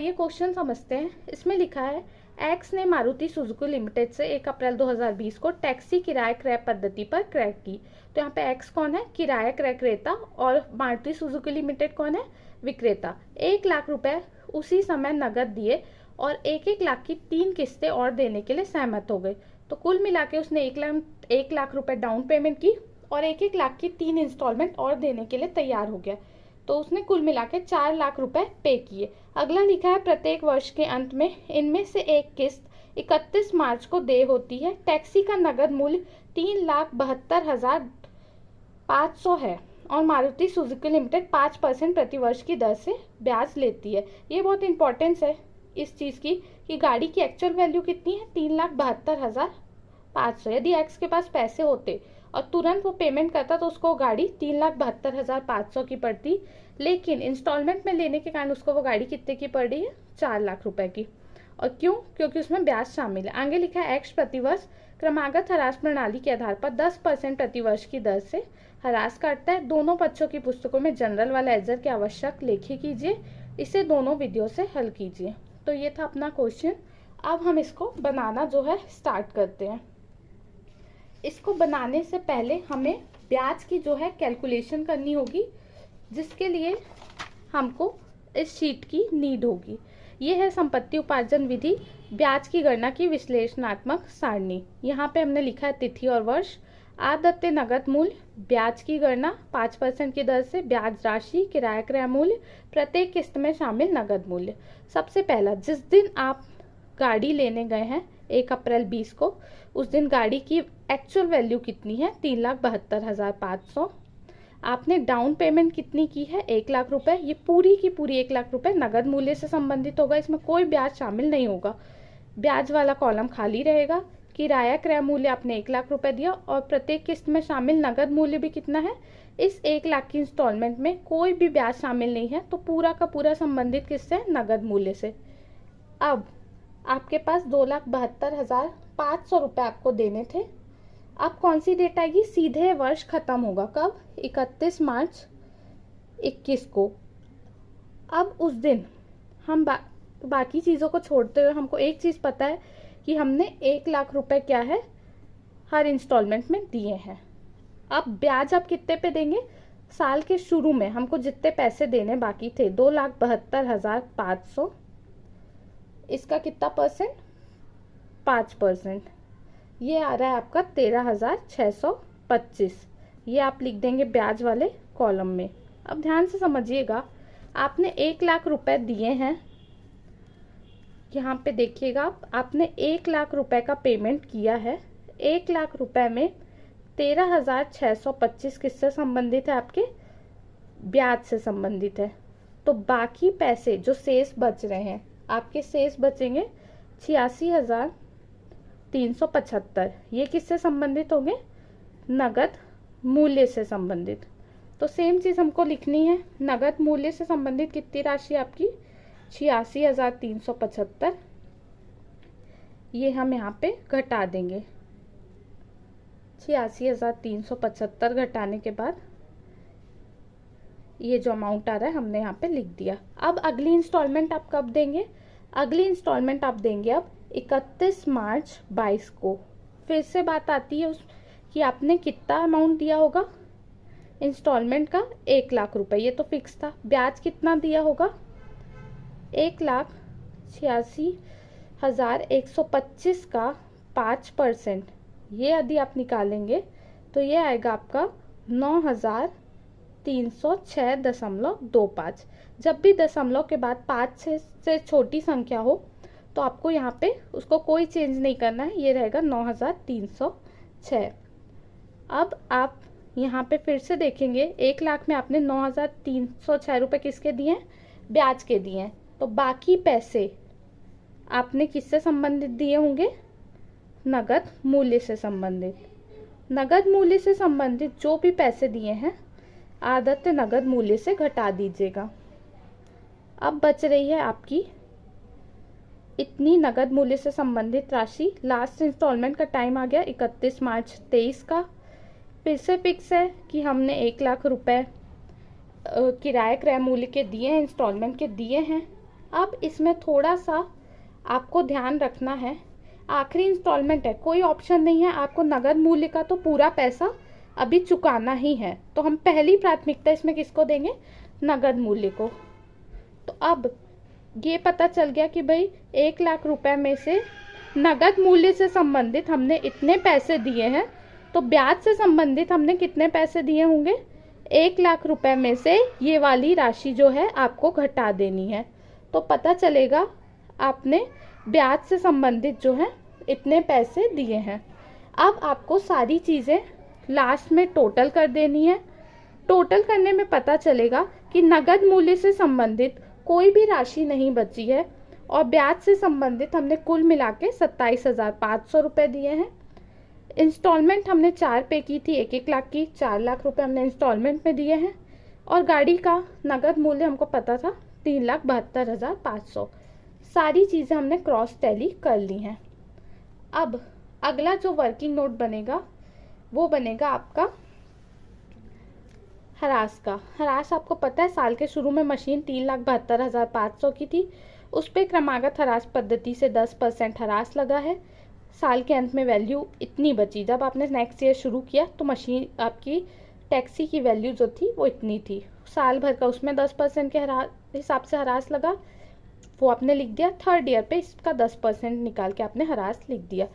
ये क्वेश्चन समझते हैं। इसमें लिखा है एक्स ने मारुति सुजुकी लिमिटेड से 1 अप्रैल 2020 को टैक्सी किराया क्रय पद्धति पर क्रय की। तो यहाँ पे एक्स कौन है? किराया क्रय क्रेता। और मारुति सुजुकी लिमिटेड कौन है? विक्रेता। 1 लाख रुपए उसी समय नगद दिए और 1-1 लाख की 3 किस्तें और देने के लिए सहमत हो गए। तो कुल मिला के उसने 1 लाख रुपए डाउन पेमेंट की और 1-1 लाख की 3 इंस्टॉलमेंट और देने के लिए तैयार हो गया। तो उसने कुल मिला के 4 लाख रुपए पे किए। अगला लिखा है प्रत्येक वर्ष के अंत में इनमें से एक किस्त 31 मार्च को देय होती है। टैक्सी का नगद मूल्य 3,72,500 है और मारुति सुजुकी लिमिटेड 5% प्रति वर्ष की दर से ब्याज लेती है। ये बहुत इंपॉर्टेंस है इस चीज़ की कि गाड़ी की एक्चुअल वैल्यू कितनी है? 3,72,500। यदि एक्स के पास पैसे होते और तुरंत वो पेमेंट करता तो उसको गाड़ी 3,72,500 की पड़ती, लेकिन इंस्टॉलमेंट में लेने के कारण उसको वो गाड़ी कितने की पड़ रही है? 4 लाख रुपए की। और क्यों? क्योंकि उसमें ब्याज शामिल है। आगे लिखा है एक्स प्रतिवर्ष क्रमागत ह्रास प्रणाली के आधार पर 10% प्रतिवर्ष की दर से ह्रास काटता है। दोनों पक्षों की पुस्तकों में जनरल वाला एजर के आवश्यक लेखे कीजिए। इसे दोनों विधियों से हल कीजिए। तो ये था अपना क्वेश्चन। अब हम इसको बनाना जो है स्टार्ट करते हैं। इसको बनाने से पहले हमें ब्याज की जो है कैलकुलेशन करनी होगी, जिसके लिए हमको इस शीट की नीड होगी। ये है संपत्ति उपार्जन विधि, ब्याज की गणना की विश्लेषणात्मक सारणी। यहाँ पे हमने लिखा है तिथि और वर्ष, आदत्य नगद मूल्य, ब्याज की गणना 5% की दर से, ब्याज राशि, किराया क्रय मूल्य, प्रत्येक किस्त में शामिल नगद मूल्य। सबसे पहला, जिस दिन आप गाड़ी लेने गए हैं 1 अप्रैल 20 को, उस दिन गाड़ी की एक्चुअल वैल्यू कितनी है? 3,72,500। आपने डाउन पेमेंट कितनी की है? 1 लाख रुपए। ये पूरी की पूरी 1 लाख रुपए नगद मूल्य से संबंधित होगा, इसमें कोई ब्याज शामिल नहीं होगा। ब्याज वाला कॉलम खाली रहेगा। किराया क्रय मूल्य आपने 1 लाख रुपए दिया और प्रत्येक किस्त में शामिल नगद मूल्य भी कितना है? इस 1 लाख की इंस्टॉलमेंट में कोई भी ब्याज शामिल नहीं है, तो पूरा का पूरा संबंधित किससे? नगद मूल्य से। अब आपके पास 2,72,500 रुपए आपको देने थे। अब कौन सी डेट आएगी? सीधे वर्ष खत्म होगा। कब? 31 मार्च 21 को। अब उस दिन हम बाकी चीज़ों को छोड़ते हुए हमको एक चीज़ पता है कि हमने 1 लाख रुपए क्या है हर इंस्टॉलमेंट में दिए हैं। अब ब्याज आप कितने पे देंगे? साल के शुरू में हमको जितने पैसे देने बाकी थे 2,72,500, इसका कितना परसेंट? 5%। ये आ रहा है आपका 13,625। ये आप लिख देंगे ब्याज वाले कॉलम में। अब ध्यान से समझिएगा, आपने 1 लाख रुपए दिए हैं। यहाँ पे देखिएगा, आपने 1 लाख रुपए का पेमेंट किया है। 1 लाख रुपए में 13,625 किससे संबंधित है? आपके ब्याज से संबंधित है। तो बाकी पैसे जो शेष बच रहे हैं, आपके शेष बचेंगे 86,375। ये किससे संबंधित होंगे? नगद मूल्य से संबंधित। तो सेम चीज़ हमको लिखनी है। नगद मूल्य से संबंधित कितनी राशि आपकी? 86,375। ये हम यहाँ पे घटा देंगे। 86,375 घटाने के बाद ये जो अमाउंट आ रहा है हमने यहाँ पे लिख दिया। अब अगली इंस्टॉलमेंट आप कब देंगे? अगली इंस्टॉलमेंट आप देंगे अब 31 मार्च 22 को। फिर से बात आती है कि आपने कितना अमाउंट दिया होगा इंस्टॉलमेंट का? 1 लाख रुपए। ये तो फिक्स था। ब्याज कितना दिया होगा? 1,86,125 का 5%। ये यदि आप निकालेंगे तो ये आएगा आपका 9,306.25। जब भी दशमलव के बाद 5 से छोटी संख्या हो तो आपको यहाँ पे उसको कोई चेंज नहीं करना है, ये रहेगा 9,306। अब आप यहाँ पे फिर से देखेंगे, 1 लाख में आपने 9,306 रुपये किसके दिए हैं? ब्याज के दिए हैं। तो बाकी पैसे आपने किससे संबंधित दिए होंगे? नगद मूल्य से संबंधित। नगद मूल्य से संबंधित जो भी पैसे दिए हैं आदत्य नगद मूल्य से घटा दीजिएगा। अब बच रही है आपकी इतनी नगद मूल्य से संबंधित राशि। लास्ट इंस्टॉलमेंट का टाइम आ गया 31 मार्च 23 का। फिर से फिक्स है कि हमने 1 लाख रुपए किराया क्रय मूल्य के दिए हैं, इंस्टॉलमेंट के दिए हैं। अब इसमें थोड़ा सा आपको ध्यान रखना है, आखिरी इंस्टॉलमेंट है, कोई ऑप्शन नहीं है, आपको नगद मूल्य का तो पूरा पैसा अभी चुकाना ही है। तो हम पहली प्राथमिकता इसमें किसको देंगे, नगद मूल्य को। तो अब ये पता चल गया कि भाई 1 लाख रुपए में से नगद मूल्य से संबंधित हमने इतने पैसे दिए हैं, तो ब्याज से संबंधित हमने कितने पैसे दिए होंगे, 1 लाख रुपए में से ये वाली राशि जो है आपको घटा देनी है। तो पता चलेगा आपने ब्याज से संबंधित जो है इतने पैसे दिए हैं। अब आपको सारी चीज़ें लास्ट में टोटल कर देनी है। टोटल करने में पता चलेगा कि नगद मूल्य से संबंधित कोई भी राशि नहीं बची है और ब्याज से संबंधित हमने कुल मिला के 27,500 रुपये दिए हैं। इंस्टॉलमेंट हमने 4 पे की थी 1-1 लाख की, 4 लाख रुपए हमने इंस्टॉलमेंट में दिए हैं और गाड़ी का नगद मूल्य हमको पता था 3,72,500। सारी चीज़ें हमने क्रॉस टैली कर ली हैं। अब अगला जो वर्किंग नोट बनेगा वो बनेगा आपका हरास का। हरास आपको पता है साल के शुरू में मशीन 3,72,500 की थी, उस पर क्रमागत हरास पद्धति से 10% हरास लगा है। साल के अंत में वैल्यू इतनी बची, जब आपने नेक्स्ट ईयर शुरू किया तो मशीन आपकी टैक्सी की वैल्यू जो थी वो इतनी थी। साल भर का उसमें 10% के हिसाब से हरास लगा, वो आपने लिख दिया। थर्ड ईयर पे इसका 10% निकाल के आपने हरास लिख दिया।